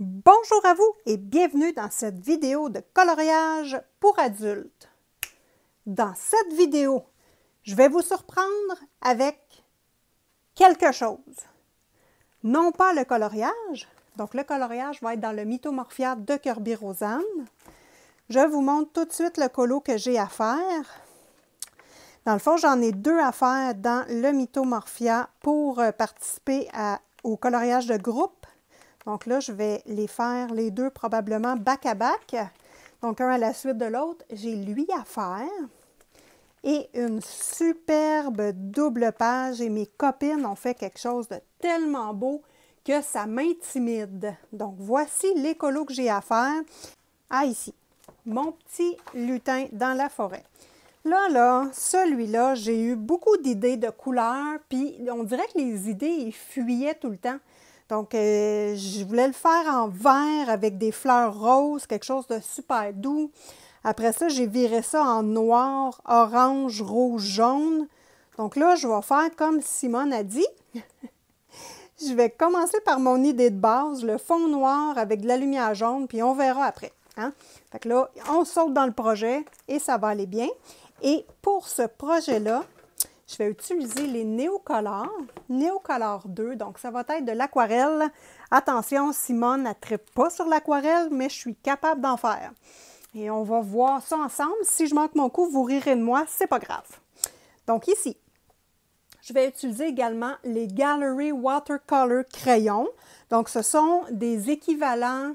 Bonjour à vous et bienvenue dans cette vidéo de coloriage pour adultes. Dans cette vidéo, je vais vous surprendre avec quelque chose. Non pas le coloriage, donc le coloriage va être dans le Mythomorphia de Kirby Rosanne. Je vous montre tout de suite le colo que j'ai à faire. Dans le fond, j'en ai deux à faire dans le Mythomorphia pour participer au coloriage de groupe. Donc là, je vais les faire les deux probablement back à back. Donc un à la suite de l'autre. J'ai lui à faire. Et une superbe double page. Et mes copines ont fait quelque chose de tellement beau que ça m'intimide. Donc voici les colos que j'ai à faire. Ah, ici. Mon petit lutin dans la forêt. Là, celui-là, j'ai eu beaucoup d'idées de couleurs. Puis on dirait que les idées, ils fuyaient tout le temps. Donc, je voulais le faire en vert avec des fleurs roses, quelque chose de super doux. Après ça, j'ai viré ça en noir, orange, rouge, jaune. Donc là, je vais faire comme Simone a dit. Je vais commencer par mon idée de base, le fond noir avec de la lumière jaune, puis on verra après. Hein? Fait que là, on saute dans le projet et ça va aller bien. Et pour ce projet-là, je vais utiliser les Neocolor 2, donc ça va être de l'aquarelle. Attention, Simone ne trippe pas sur l'aquarelle, mais je suis capable d'en faire. Et on va voir ça ensemble. Si je manque mon coup, vous rirez de moi, c'est pas grave. Donc ici, je vais utiliser également les Gallery Watercolor crayons. Donc ce sont des équivalents,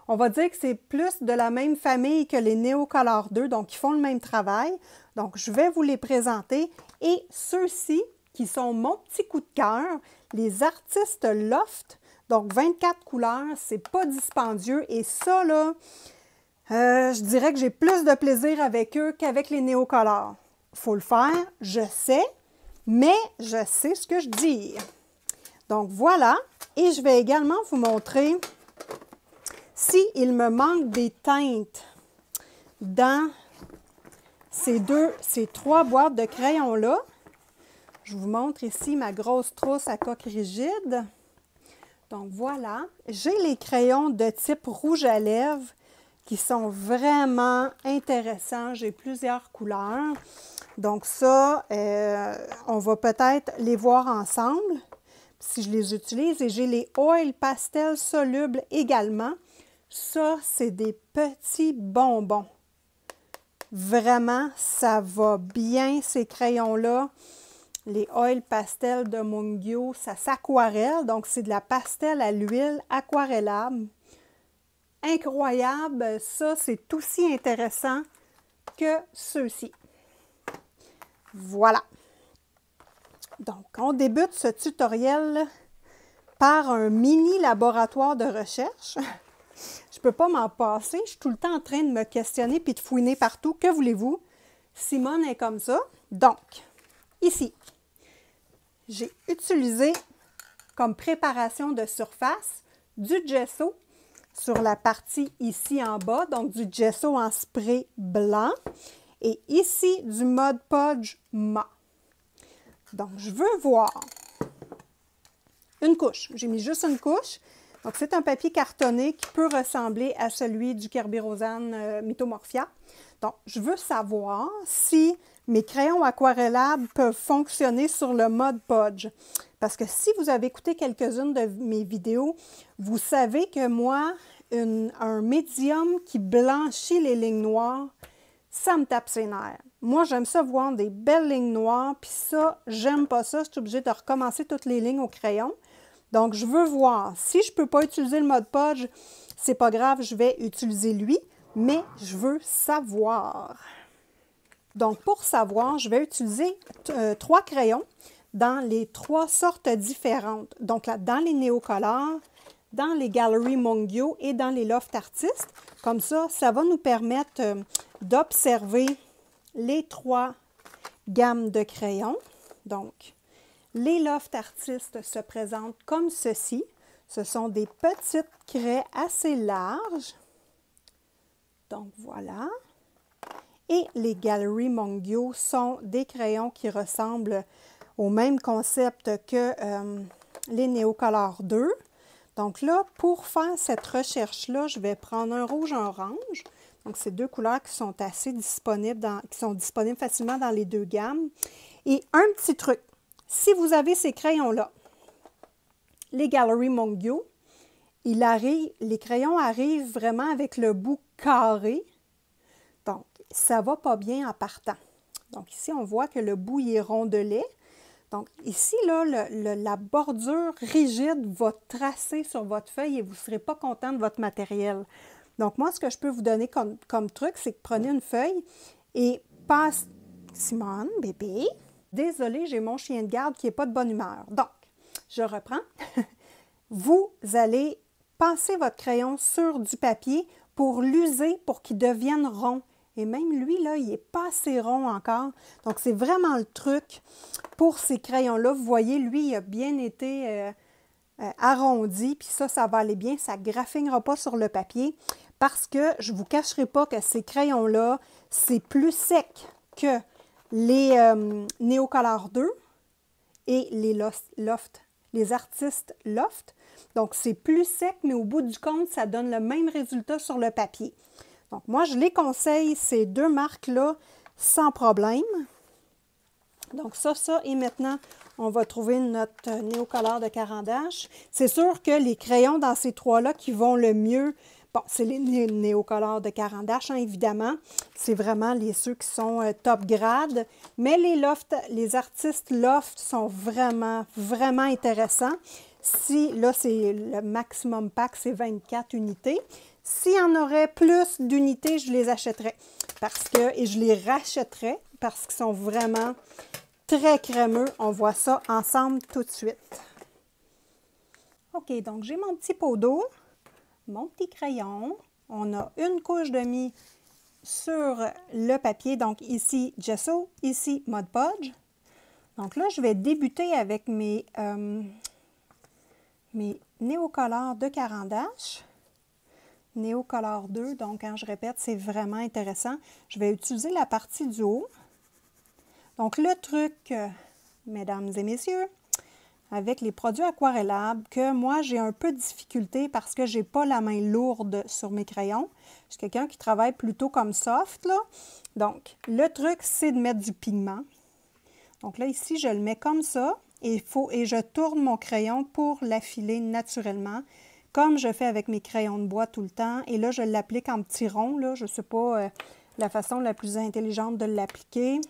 on va dire que c'est plus de la même famille que les Neocolor 2, donc ils font le même travail. Donc, je vais vous les présenter. Et ceux-ci, qui sont mon petit coup de cœur, les artistes Loft, donc 24 couleurs, c'est pas dispendieux. Et ça, là, je dirais que j'ai plus de plaisir avec eux qu'avec les Neocolor. Il faut le faire, je sais, mais je sais ce que je dis. Donc, voilà. Et je vais également vous montrer s'il me manque des teintes dans ces trois boîtes de crayons-là. Je vous montre ici ma grosse trousse à coque rigide. Donc voilà, j'ai les crayons de type rouge à lèvres qui sont vraiment intéressants. J'ai plusieurs couleurs. Donc ça, on va peut-être les voir ensemble si je les utilise. Et j'ai les oil pastel solubles également. Ça, c'est des petits bonbons. Vraiment, ça va bien, ces crayons-là. Les oil pastel de Mungyo, ça s'aquarelle. Donc, c'est de la pastel à l'huile aquarellable. Incroyable. Ça, c'est aussi intéressant que ceux-ci. Voilà. Donc, on débute ce tutoriel par un mini laboratoire de recherche. Je ne peux pas m'en passer. Je suis tout le temps en train de me questionner puis de fouiner partout. Que voulez-vous? Simone est comme ça. Donc, ici, j'ai utilisé comme préparation de surface du gesso sur la partie ici en bas. Donc, du gesso en spray blanc. Et ici, du Mod Podge mat. Donc, je veux voir une couche. J'ai mis juste une couche. Donc, c'est un papier cartonné qui peut ressembler à celui du Kirby Rosanne Mythomorphia. Donc, je veux savoir si mes crayons aquarellables peuvent fonctionner sur le Mod Podge. Parce que si vous avez écouté quelques-unes de mes vidéos, vous savez que moi, un médium qui blanchit les lignes noires, ça me tape ses nerfs. Moi, j'aime ça voir des belles lignes noires, puis ça, j'aime pas ça. Je suis obligée de recommencer toutes les lignes au crayon. Donc, je veux voir. Si je ne peux pas utiliser le Mod Podge, c'est pas grave, je vais utiliser lui, mais je veux savoir. Donc, pour savoir, je vais utiliser 3 crayons dans les 3 sortes différentes. Donc, là, dans les Neocolor, dans les Gallery Mungyo et dans les Loft Artistes. Comme ça, ça va nous permettre d'observer les 3 gammes de crayons. Donc, les Loft Artistes se présentent comme ceci. Ce sont des petites craies assez larges. Donc, voilà. Et les Gallery Mungyo sont des crayons qui ressemblent au même concept que les Neocolor 2. Donc là, pour faire cette recherche-là, je vais prendre un rouge, un orange. Donc, c'est deux couleurs qui sont assez disponibles, qui sont disponibles facilement dans les deux gammes. Et un petit truc, si vous avez ces crayons-là, les Gallery Mongyo, les crayons arrivent vraiment avec le bout carré. Donc, ça ne va pas bien en partant. Donc, ici, on voit que le bout il est rondelet. Donc, ici, là, la bordure rigide va tracer sur votre feuille et vous ne serez pas content de votre matériel. Donc, moi, ce que je peux vous donner comme truc, c'est que prenez une feuille et passe... Simone, bébé. Désolée, j'ai mon chien de garde qui n'est pas de bonne humeur. Donc, je reprends. Vous allez passer votre crayon sur du papier pour l'user, pour qu'il devienne rond. Et même lui, là, il n'est pas assez rond encore. Donc, c'est vraiment le truc pour ces crayons-là. Vous voyez, lui, il a bien été arrondi. Puis ça va aller bien. Ça ne graffinera pas sur le papier. Parce que je ne vous cacherai pas que ces crayons-là, c'est plus sec que les Neocolor 2 et les Loft, les artistes Loft. Donc, c'est plus sec, mais au bout du compte, ça donne le même résultat sur le papier. Donc, moi, je les conseille, ces deux marques-là, sans problème. Donc, ça, et maintenant, on va trouver notre Neocolor de Caran-d'Ache. C'est sûr que les crayons dans ces trois-là qui vont le mieux, bon, c'est les Neocolor de Caran-d'Ache, hein, évidemment. C'est vraiment ceux qui sont top grade. Mais les Loft, les artistes Loft sont vraiment, vraiment intéressants. Là, c'est le maximum pack, c'est 24 unités. S'il y en aurait plus d'unités, je les achèterais et je les rachèterais parce qu'ils sont vraiment très crémeux. On voit ça ensemble tout de suite. OK, donc j'ai mon petit pot d'eau, mon petit crayon. On a une couche de mie sur le papier. Donc ici, gesso, ici, Mod Podge. Donc là, je vais débuter avec mes Neocolor de Caran-d'Ache. Neocolor 2, donc quand je répète, c'est vraiment intéressant. Je vais utiliser la partie du haut. Donc le truc, mesdames et messieurs, avec les produits aquarellables, que moi j'ai un peu de difficulté parce que je n'ai pas la main lourde sur mes crayons. Je suis quelqu'un qui travaille plutôt comme soft, là. Donc le truc, c'est de mettre du pigment. Donc là, ici, je le mets comme ça et je tourne mon crayon pour l'affiler naturellement, comme je fais avec mes crayons de bois tout le temps. Et là, je l'applique en petits ronds. Là. Je ne sais pas la façon la plus intelligente de l'appliquer.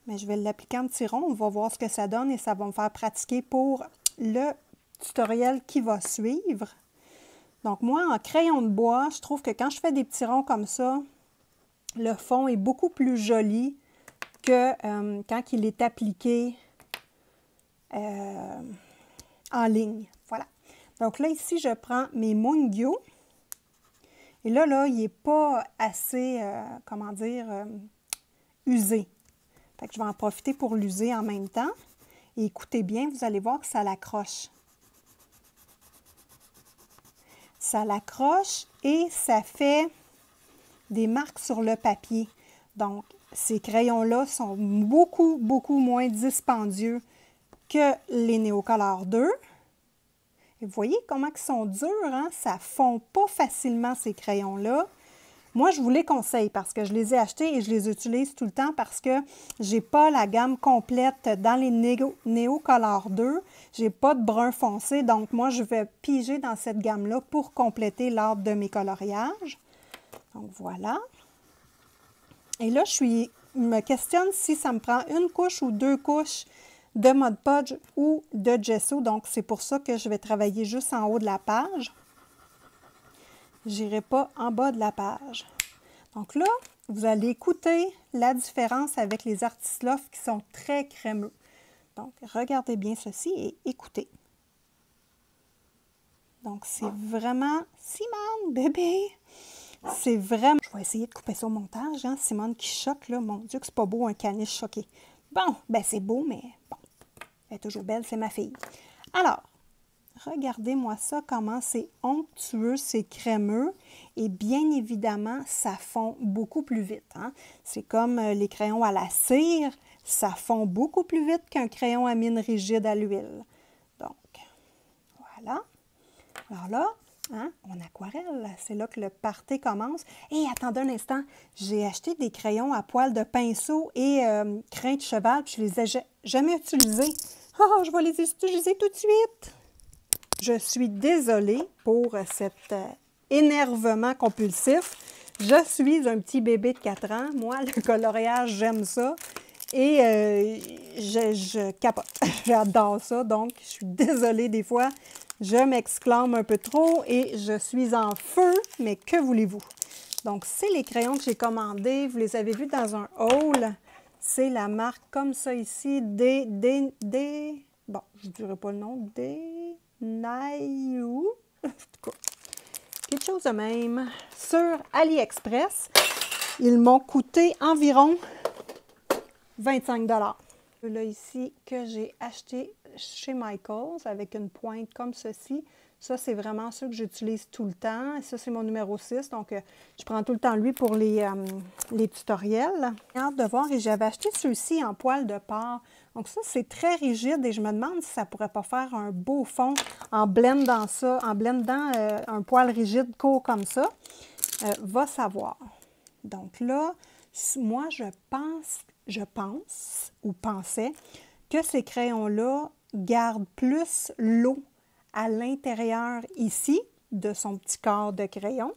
Mais je vais l'appliquer en petits ronds. On va voir ce que ça donne et ça va me faire pratiquer pour le tutoriel qui va suivre. Donc moi, en crayon de bois, je trouve que quand je fais des petits ronds comme ça, le fond est beaucoup plus joli que quand il est appliqué en ligne. Voilà. Donc là, ici, je prends mes Mongyo. Et là, il n'est pas assez, usé. Fait que je vais en profiter pour l'user en même temps. Et écoutez bien, vous allez voir que ça l'accroche. Ça l'accroche et ça fait des marques sur le papier. Donc, ces crayons-là sont beaucoup, beaucoup moins dispendieux que les Neocolor 2. Et vous voyez comment ils sont durs, hein? Ça ne fond pas facilement, ces crayons-là. Moi, je vous les conseille parce que je les ai achetés et je les utilise tout le temps parce que je n'ai pas la gamme complète dans les Neocolor 2. Je n'ai pas de brun foncé, donc moi, je vais piger dans cette gamme-là pour compléter l'ordre de mes coloriages. Donc, voilà. Et là, je me questionne si ça me prend une couche ou deux couches de Mod Podge ou de gesso. Donc, c'est pour ça que je vais travailler juste en haut de la page. Je n'irai pas en bas de la page. Donc là, vous allez écouter la différence avec les Artistes Loft qui sont très crémeux. Donc, regardez bien ceci et écoutez. Donc, c'est vraiment... Simone, bébé! C'est vraiment... Je vais essayer de couper ça au montage, hein? Simone qui choque, là. Mon Dieu, que c'est pas beau, un caniche choqué. Bon, ben c'est beau, mais bon. Elle est toujours belle, c'est ma fille. Alors, regardez-moi ça, comment c'est onctueux, c'est crémeux. Et bien évidemment, ça fond beaucoup plus vite. Hein? C'est comme les crayons à la cire. Ça fond beaucoup plus vite qu'un crayon à mine rigide à l'huile. Donc, Voilà. Alors là, hein, on aquarelle, c'est là que le party commence. Et attendez un instant, j'ai acheté des crayons à poils de pinceau et crin de cheval, puis je les ai jamais utilisés. Oh, je vais les utiliser tout de suite. Je suis désolée pour cet énervement compulsif. Je suis un petit bébé de 4 ans. Moi, le coloriage, j'aime ça. Et je capote. J'adore ça. Donc, je suis désolée des fois. Je m'exclame un peu trop et je suis en feu. Mais que voulez-vous? Donc, c'est les crayons que j'ai commandés. Vous les avez vus dans un haul. C'est la marque comme ça ici. Bon, je ne dirai pas le nom. Nayou. En tout cas, quelque chose de même. Sur AliExpress, ils m'ont coûté environ 25 $. Là ici que j'ai acheté chez Michaels avec une pointe comme ceci. Ça, c'est vraiment ceux que j'utilise tout le temps. Et ça, c'est mon numéro 6. Donc, je prends tout le temps lui pour les tutoriels. J'ai hâte de voir. Et j'avais acheté ceux-ci en poil de porc. Donc, ça, c'est très rigide. Et je me demande si ça ne pourrait pas faire un beau fond en blendant ça, en blendant un poil rigide court comme ça. Va savoir. Donc là, moi, je pense ou pensais que ces crayons-là gardent plus l'eau à l'intérieur ici de son petit corps de crayon,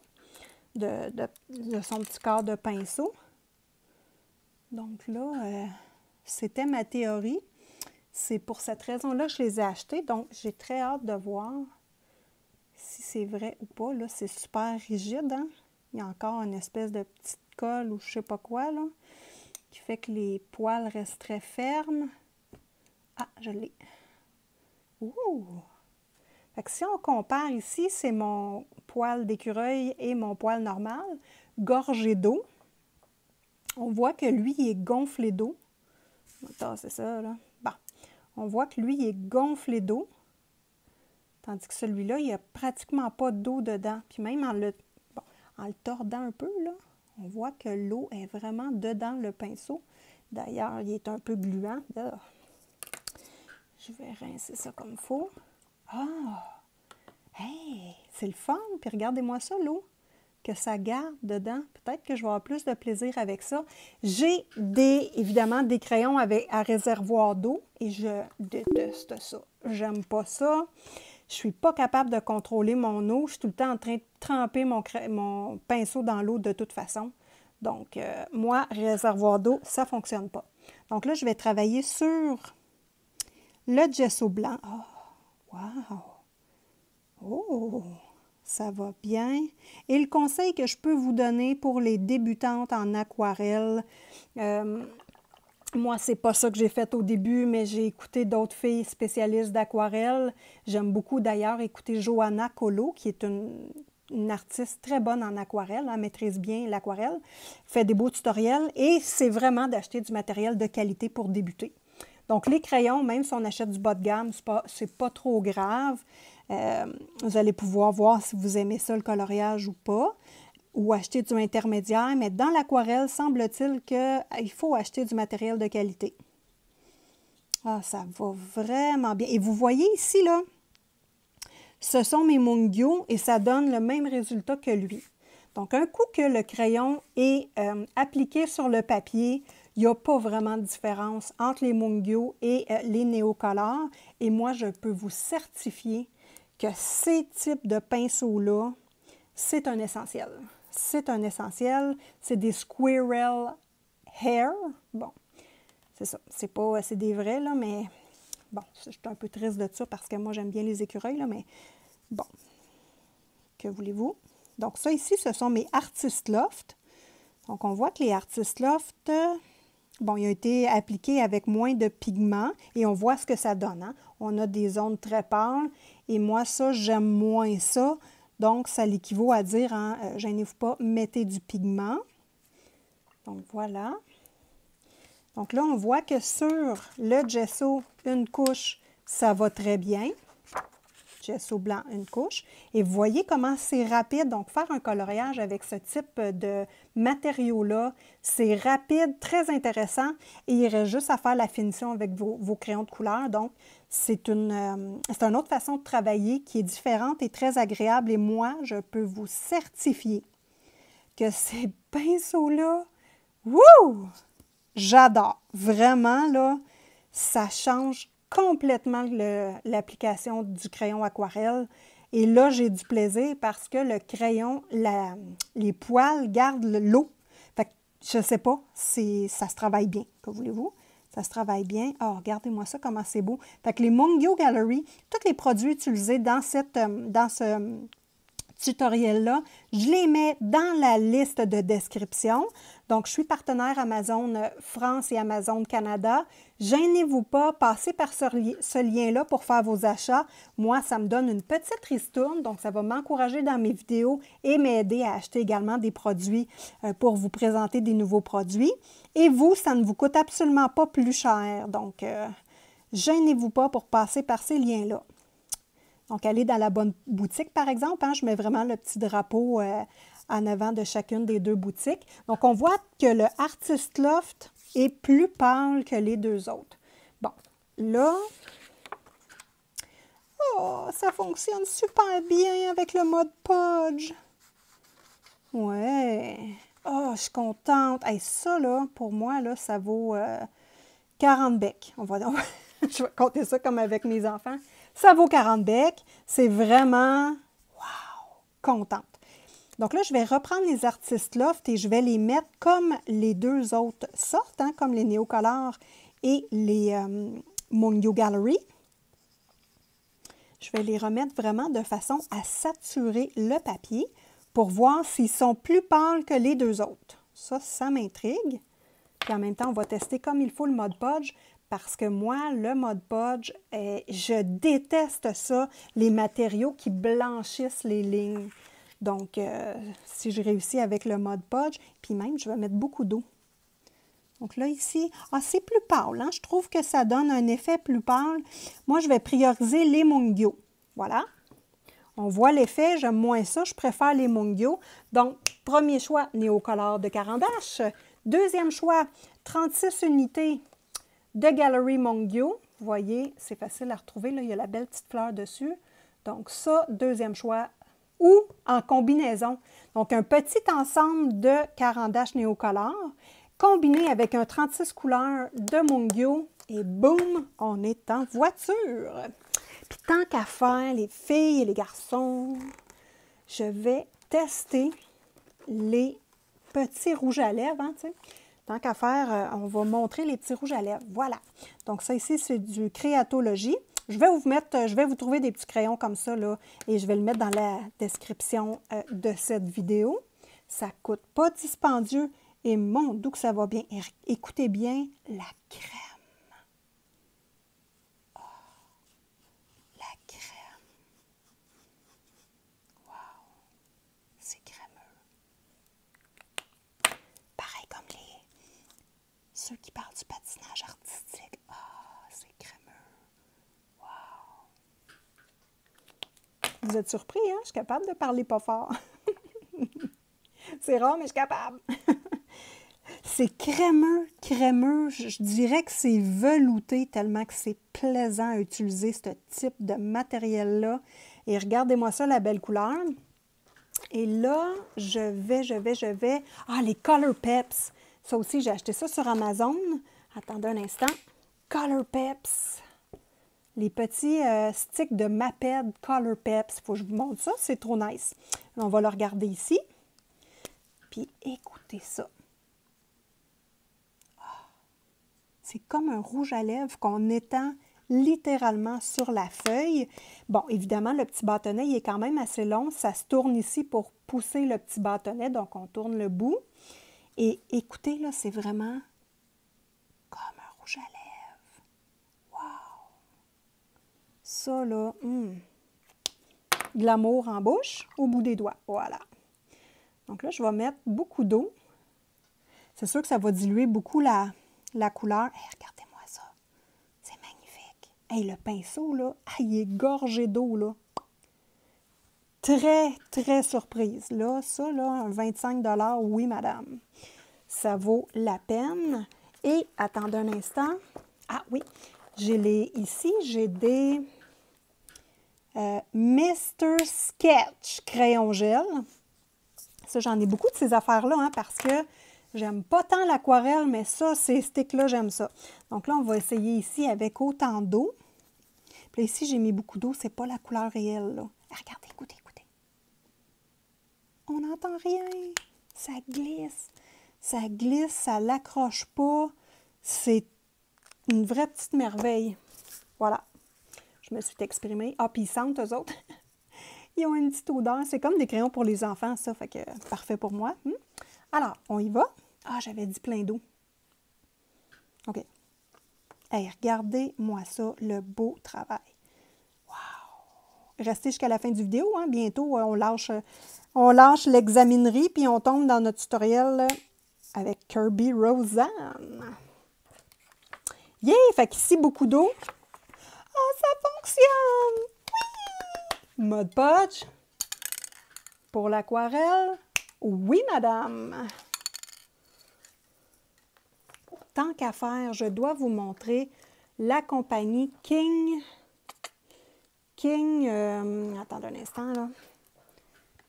de son petit corps de pinceau. Donc là, c'était ma théorie. C'est pour cette raison-là que je les ai achetés. Donc, j'ai très hâte de voir si c'est vrai ou pas. Là, c'est super rigide, hein? Il y a encore une espèce de petite colle ou je sais pas quoi, là, qui fait que les poils restent très fermes. Ah, je l'ai. Ouh! Fait que si on compare ici, c'est mon poil d'écureuil et mon poil normal, gorgé d'eau. On voit que lui, il est gonflé d'eau. C'est ça, là. Bon. On voit que lui, il est gonflé d'eau. Tandis que celui-là, il n'y a pratiquement pas d'eau dedans. Puis même en le tordant un peu, là, on voit que l'eau est vraiment dedans le pinceau. D'ailleurs, il est un peu gluant. Là. Je vais rincer ça comme il faut. Ah! Hey! C'est le fun! Puis regardez-moi ça, l'eau, que ça garde dedans. Peut-être que je vais avoir plus de plaisir avec ça. J'ai évidemment des crayons à réservoir d'eau et je déteste ça. J'aime pas ça. Je suis pas capable de contrôler mon eau. Je suis tout le temps en train de tremper mon pinceau dans l'eau de toute façon. Donc, moi, réservoir d'eau, ça ne fonctionne pas. Donc là, je vais travailler sur le gesso blanc. Oh, wow! Oh, ça va bien. Et le conseil que je peux vous donner pour les débutantes en aquarelle, moi, c'est pas ça que j'ai fait au début, mais j'ai écouté d'autres filles spécialistes d'aquarelle. J'aime beaucoup d'ailleurs écouter Johanna Colo, qui est une artiste très bonne en aquarelle, elle maîtrise bien l'aquarelle, fait des beaux tutoriels et c'est vraiment d'acheter du matériel de qualité pour débuter. Donc, les crayons, même si on achète du bas de gamme, c'est pas trop grave. Vous allez pouvoir voir si vous aimez ça, le coloriage ou pas, ou acheter du intermédiaire. Mais dans l'aquarelle, semble-t-il qu'il faut acheter du matériel de qualité. Ah, ça va vraiment bien. Et vous voyez ici, là, ce sont mes Mungyo et ça donne le même résultat que lui. Donc, un coup que le crayon est appliqué sur le papier, il n'y a pas vraiment de différence entre les Mungyo et les Neocolor. Et moi, je peux vous certifier que ces types de pinceaux-là, c'est un essentiel. C'est un essentiel. C'est des Squirrel Hair. Bon, c'est ça. C'est des vrais, là, mais bon, je suis un peu triste de ça parce que moi, j'aime bien les écureuils, là, mais bon, que voulez-vous? Donc, ça ici, ce sont mes Artist Loft. Donc, on voit que les Artist Loft, bon, ils ont été appliqués avec moins de pigments et on voit ce que ça donne. Hein? On a des zones très pâles et moi, ça, j'aime moins ça. Donc, ça l'équivaut à dire, hein, gênez-vous pas, mettez du pigment. Donc, voilà. Donc là, on voit que sur le gesso, une couche, ça va très bien. gesso blanc, une couche. Et vous voyez comment c'est rapide. Donc, faire un coloriage avec ce type de matériaux-là, c'est rapide, très intéressant. Et il reste juste à faire la finition avec vos crayons de couleur. Donc, c'est une autre façon de travailler qui est différente et très agréable. Et moi, je peux vous certifier que ces pinceaux-là, wouh! J'adore. Vraiment, là, ça change complètement l'application du crayon aquarelle. Et là, j'ai du plaisir parce que le crayon, les poils gardent l'eau. Fait que, je sais pas, ça se travaille bien. Que voulez-vous? Ça se travaille bien. Oh, regardez-moi ça, comment c'est beau. Fait que les Mungyo Gallery, tous les produits utilisés dans ce tutoriel-là, je les mets dans la liste de description. Donc, je suis partenaire Amazon France et Amazon Canada. Gênez-vous pas, passez par ce lien-là pour faire vos achats. Moi, ça me donne une petite ristourne, donc ça va m'encourager dans mes vidéos et m'aider à acheter également des produits pour vous présenter des nouveaux produits. Et vous, ça ne vous coûte absolument pas plus cher. Donc, gênez-vous pas pour passer par ces liens-là. Donc, allez dans la bonne boutique, par exemple. Hein, je mets vraiment le petit drapeau en avant de chacune des deux boutiques. Donc, on voit que le Artist Loft est plus pâle que les deux autres. Bon, là, oh, ça fonctionne super bien avec le mode Podge. Ouais. Oh, je suis contente. Hey, ça, là, pour moi, là, ça vaut 40 becs. Je vais compter ça comme avec mes enfants. Ça vaut 40 becs. C'est vraiment, wow, contente. Donc là, je vais reprendre les Artist Loft et je vais les mettre comme les deux autres sortes, hein, comme les Neocolor et les Mungyo Gallery. Je vais les remettre vraiment de façon à saturer le papier pour voir s'ils sont plus pâles que les deux autres. Ça m'intrigue. Puis en même temps, on va tester comme il faut le mode Podge. Parce que moi, le mode Podge, je déteste ça, les matériaux qui blanchissent les lignes. Donc, si je réussis avec le mode Podge, puis même, je vais mettre beaucoup d'eau. Donc là, ici, c'est plus pâle. Hein? Je trouve que ça donne un effet plus pâle. Moi, je vais prioriser les Mungyo. Voilà. On voit l'effet, j'aime moins ça, je préfère les Mungyo. Donc, premier choix, Neocolor de Caran d'Ache. Deuxième choix, 36 unités de Gallery Mungyo. Vous voyez, c'est facile à retrouver. Là, il y a la belle petite fleur dessus. Donc ça, deuxième choix. Ou en combinaison. Donc un petit ensemble de Caran d'Ache Neocolor combiné avec un 36 couleurs de Mungyo. Et boum, on est en voiture. Puis tant qu'à faire, les filles et les garçons, je vais tester les petits rouges à lèvres. Hein, tu sais. Tant qu'à faire, on va montrer les petits rouges à lèvres. Voilà. Donc, ça ici, c'est du Créatologie. Je vais vous trouver des petits crayons comme ça, là, et je vais le mettre dans la description de cette vidéo. Ça ne coûte pas dispendieux et mon Dieu que ça va bien. Et écoutez bien la crème. Oh, la crème. Wow. C'est crémeux. Pareil comme ceux qui parlent du patinage artistique. C'est crémeux. Wow! Vous êtes surpris, hein? Je suis capable de parler pas fort. C'est rare, mais je suis capable. C'est crémeux, crémeux. Je dirais que c'est velouté tellement que c'est plaisant à utiliser ce type de matériel-là. Et regardez-moi ça, la belle couleur. Et là, je vais... les Color Peps. Ça aussi, j'ai acheté ça sur Amazon. Attendez un instant. Color Peps. Les petits sticks de Maped Color Peps. Il faut que je vous montre ça. C'est trop nice. On va le regarder ici. Puis, écoutez ça. C'est comme un rouge à lèvres qu'on étend littéralement sur la feuille. Bon, évidemment, le petit bâtonnet, il est quand même assez long. Ça se tourne ici pour pousser le petit bâtonnet. Donc, on tourne le bout. Et écoutez, là, c'est vraiment comme un rouge à lèvres. Wow! Ça, là, de l'amour en bouche, au bout des doigts. Voilà. Donc là, je vais mettre beaucoup d'eau. C'est sûr que ça va diluer beaucoup la couleur. Hey, regardez-moi ça. C'est magnifique. Hey, le pinceau, là, il est gorgé d'eau, là. très, très surprise. Là, ça, là, un 25 $, oui, madame. Ça vaut la peine. Et, attendez un instant. Ah oui, ici, j'ai des Mr. Sketch crayon gel. Ça, j'en ai beaucoup de ces affaires-là, hein, parce que j'aime pas tant l'aquarelle, mais ça, ces sticks-là, j'aime ça. Donc là, on va essayer ici avec autant d'eau. Puis là, ici, j'ai mis beaucoup d'eau. C'est pas la couleur réelle, là. Ah, regardez, écoutez, écoutez. On n'entend rien. Ça glisse. Ça glisse, ça l'accroche pas. C'est une vraie petite merveille. Voilà. Je me suis exprimée. Ah, puis ils sentent, eux autres. Ils ont une petite odeur. C'est comme des crayons pour les enfants, ça. Fait que parfait pour moi. Alors, on y va. Ah, j'avais dit plein d'eau. OK. Hey, regardez-moi ça, le beau travail. Wow! Restez jusqu'à la fin du vidéo. Hein? Bientôt, on lâche l'examinerie, puis on tombe dans notre tutoriel avec Kirby Roseanne. Yeah! Fait qu'ici, beaucoup d'eau. Oh, ça fonctionne! Oui! Mod Podge. Pour l'aquarelle. Oui, madame. Tant qu'à faire, je dois vous montrer la compagnie King. Attendez un instant, là.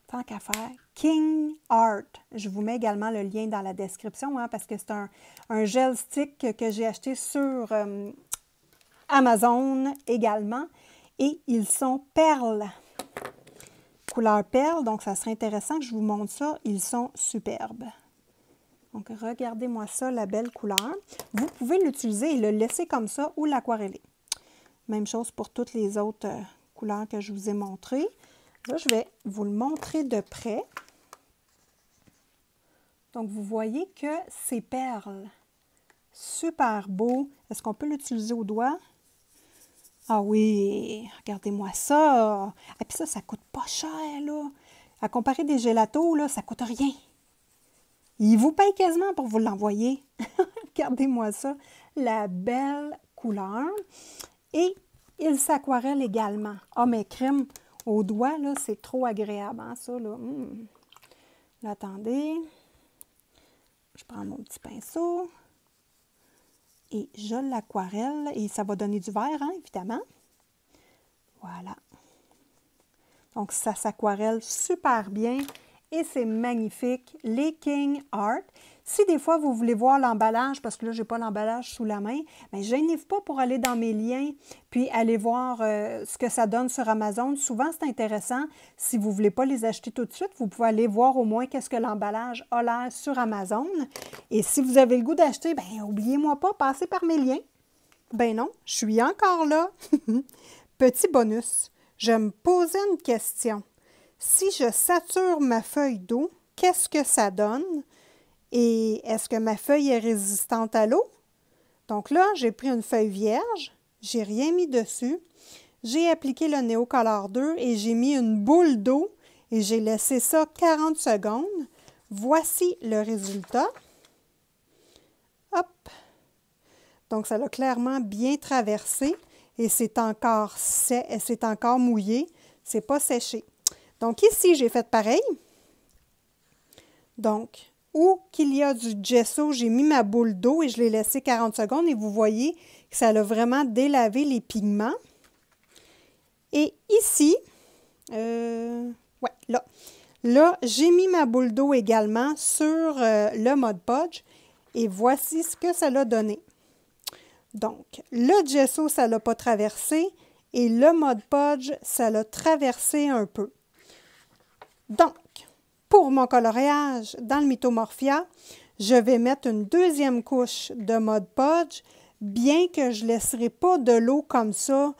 Tant qu'à faire, King Art. Je vous mets également le lien dans la description, hein, parce que c'est un gel stick que j'ai acheté sur Amazon également. Et ils sont perles. Couleur perle, donc ça serait intéressant que je vous montre ça. Ils sont superbes. Donc, regardez-moi ça, la belle couleur. Vous pouvez l'utiliser et le laisser comme ça ou l'aquareller. Même chose pour toutes les autres couleurs que je vous ai montrées. Là, je vais vous le montrer de près. Donc, vous voyez que c'est perles. Super beau. Est-ce qu'on peut l'utiliser au doigt? Ah oui, regardez-moi ça. Et puis ça coûte pas cher, là. À comparer des gélatos, là, ça coûte rien. Il vous paye quasiment pour vous l'envoyer. Regardez-moi ça, la belle couleur. Et il s'aquarelle également. Ah, mais crème au doigt, là, c'est trop agréable, hein, ça, là. Là, attendez. Je prends mon petit pinceau. Et je l'aquarelle. Et ça va donner du vert, hein, évidemment. Voilà. Donc, ça s'aquarelle super bien. Et c'est magnifique, les King Art. Si des fois, vous voulez voir l'emballage, parce que là, je n'ai pas l'emballage sous la main, mais gênez-vous pas pour aller dans mes liens, puis aller voir ce que ça donne sur Amazon. Souvent, c'est intéressant. Si vous ne voulez pas les acheter tout de suite, vous pouvez aller voir au moins qu'est-ce que l'emballage a l'air sur Amazon. Et si vous avez le goût d'acheter, bien, oubliez-moi pas, passez par mes liens. Ben non, je suis encore là. Petit bonus, je me posais une question. Si je sature ma feuille d'eau, qu'est-ce que ça donne? Et est-ce que ma feuille est résistante à l'eau? Donc là, j'ai pris une feuille vierge, j'ai rien mis dessus. J'ai appliqué le Neocolor 2 et j'ai mis une boule d'eau et j'ai laissé ça 40 secondes. Voici le résultat. Hop! Donc, ça l'a clairement bien traversé et c'est encore mouillé. C'est pas séché. Donc, ici, j'ai fait pareil. Donc, où qu'il y a du gesso, j'ai mis ma boule d'eau et je l'ai laissé 40 secondes. Et vous voyez que ça a vraiment délavé les pigments. Et ici, ouais, là. Là, j'ai mis ma boule d'eau également sur le Mod Podge. Et voici ce que ça l'a donné. Donc, le gesso, ça ne l'a pas traversé. Et le Mod Podge, ça l'a traversé un peu. Donc, pour mon coloriage dans le Mythomorpha, je vais mettre une deuxième couche de Mod Podge, bien que je ne laisserai pas de l'eau comme ça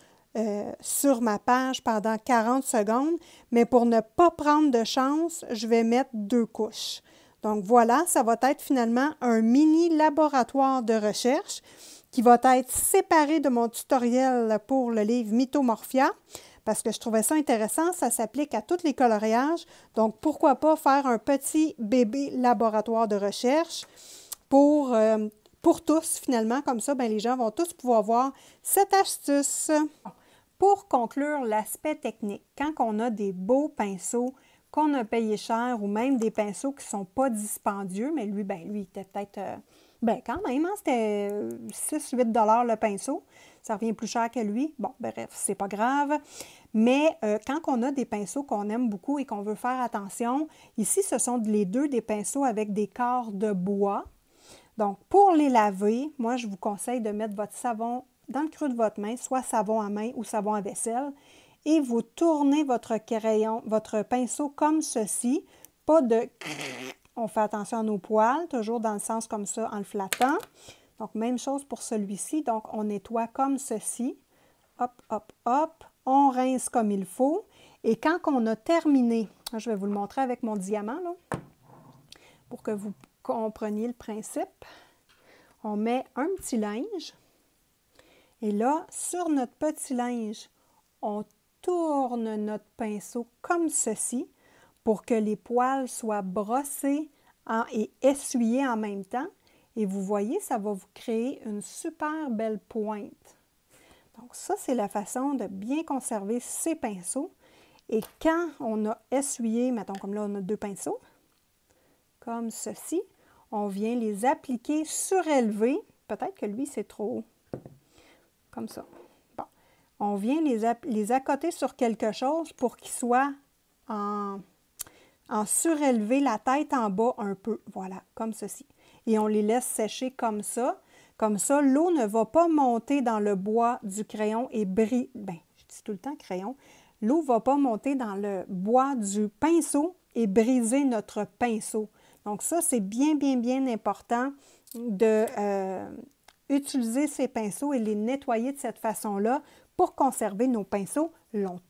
sur ma page pendant 40 secondes, mais pour ne pas prendre de chance, je vais mettre 2 couches. Donc voilà, ça va être finalement un mini laboratoire de recherche qui va être séparé de mon tutoriel pour le livre Mythomorpha. Parce que je trouvais ça intéressant, ça s'applique à tous les coloriages. Donc, pourquoi pas faire un petit bébé laboratoire de recherche pour tous, finalement. Comme ça, bien, les gens vont tous pouvoir voir cette astuce. Pour conclure l'aspect technique, quand on a des beaux pinceaux qu'on a payé cher ou même des pinceaux qui ne sont pas dispendieux, mais lui, lui, il était peut-être, quand même, hein, c'était 6-8 $ le pinceau. Ça revient plus cher que lui. Bon, bref, c'est pas grave. Mais quand on a des pinceaux qu'on aime beaucoup et qu'on veut faire attention, ici, ce sont les deux des pinceaux avec des corps de bois. Donc, pour les laver, moi, je vous conseille de mettre votre savon dans le creux de votre main, soit savon à main ou savon à vaisselle, et vous tournez votre crayon, votre pinceau comme ceci, pas de... On fait attention à nos poils, toujours dans le sens comme ça, en le flattant. Donc, même chose pour celui-ci. Donc, on nettoie comme ceci. Hop, hop, hop. On rince comme il faut. Et quand on a terminé, je vais vous le montrer avec mon diamant, là, pour que vous compreniez le principe. On met un petit linge. Et là, sur notre petit linge, on tourne notre pinceau comme ceci pour que les poils soient brossés et essuyés en même temps. Et vous voyez, ça va vous créer une super belle pointe. Donc ça, c'est la façon de bien conserver ces pinceaux. Et quand on a essuyé, mettons comme là, on a deux pinceaux, comme ceci, on vient les appliquer surélevés. Peut-être que lui, c'est trop haut. Comme ça. Bon. On vient les accoter sur quelque chose pour qu'ils soient en surélevé, la tête en bas un peu. Voilà, comme ceci. Et on les laisse sécher comme ça. Comme ça, l'eau ne va pas monter dans le bois du crayon et briser. Je dis tout le temps crayon. L'eau ne va pas monter dans le bois du pinceau et briser notre pinceau. Donc ça, c'est bien, bien, bien important de utiliser ces pinceaux et les nettoyer de cette façon-là pour conserver nos pinceaux longtemps.